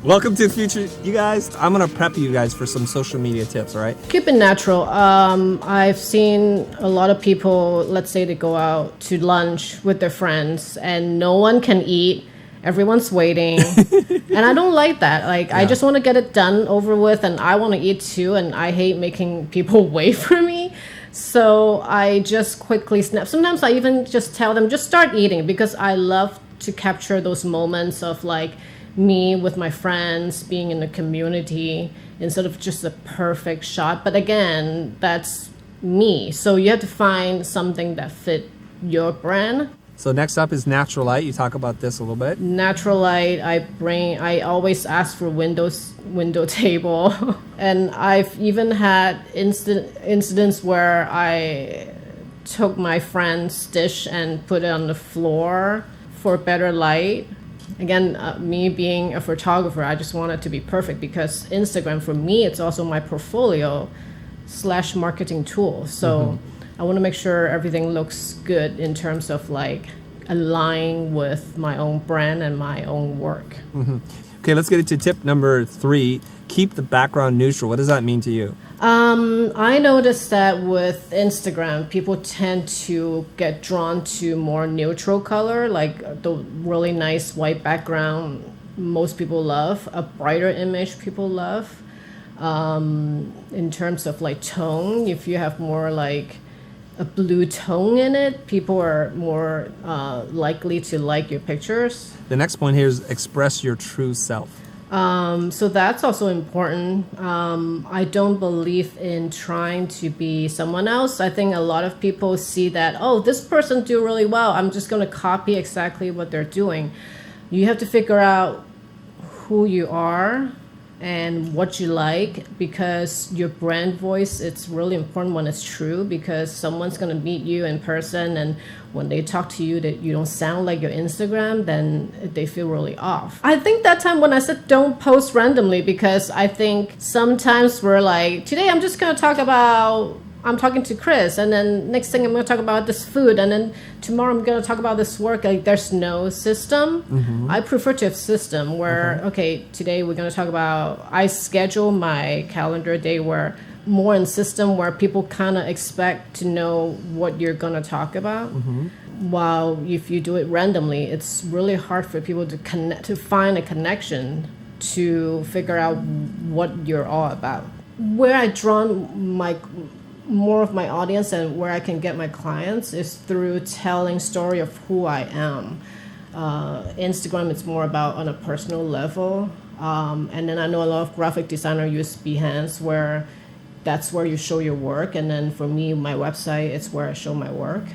Welcome to the future, you guys. I'm going to prep you guys for some social media tips, all right? Keep it natural. I've seen a lot of people, let's say they go out to lunch with their friends and no one can eat. Everyone's waiting. And I don't like that. I just want to get it done, over with, and I want to eat too. And I hate making people wait for me. So I just quickly snap. Sometimes I even just tell them, just start eating, because I love to capture those moments of me with my friends being in the community instead of just a perfect shot. But again, that's me. So you have to find something that fit your brand. So next up is natural light. You talk about this a little bit. Natural light, I always ask for window table. And I've even had incidents where I took my friend's dish and put it on the floor for better light. Again, me being a photographer, I just want it to be perfect, because Instagram, for me, it's also my portfolio / marketing tool. So I want to make sure everything looks good in terms of aligning with my own brand and my own work. Okay, let's get into tip number 3. Keep the background neutral. What does that mean to you? I noticed that with Instagram, people tend to get drawn to more neutral color, like the really nice white background most people love, a brighter image people love. In terms of tone, if you have more a blue tone in it, people are more likely to like your pictures. The next point here is express your true self. So that's also important. I don't believe in trying to be someone else. I think a lot of people see that, oh, this person do really well, I'm just going to copy exactly what they're doing. You have to figure out who you are and what you like, because your brand voice, it's really important when it's true, because someone's going to meet you in person, and when they talk to you that you don't sound like your Instagram, then they feel really off. I think that time when I said don't post randomly, because I think sometimes we're today I'm just going to talk about, I'm talking to Chris, and then next thing I'm going to talk about this food, and then tomorrow I'm going to talk about this work. There's no system. I prefer to have system where, okay, today we're going to talk about, I schedule my calendar day where more in system, where people kind of expect to know what you're going to talk about. While if you do it randomly, it's really hard for people to find a connection, to figure out what you're all about. Where I draw more of my audience and where I can get my clients is through telling story of who I am. Instagram, it's more about on a personal level. And then I know a lot of graphic designers use Behance, where that's where you show your work. And then for me, my website, it's where I show my work.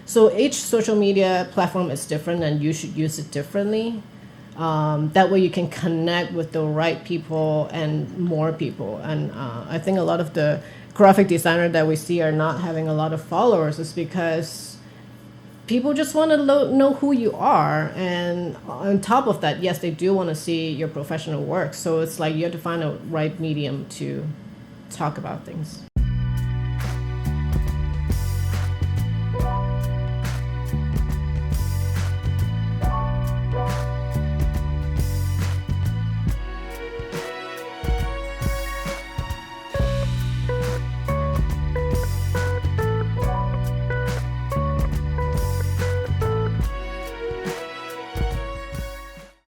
So each social media platform is different, and you should use it differently. That way you can connect with the right people and more people. And I think a lot of the graphic designers that we see are not having a lot of followers is because people just want to know who you are. And on top of that, yes, they do want to see your professional work. So it's you have to find a right medium to talk about things.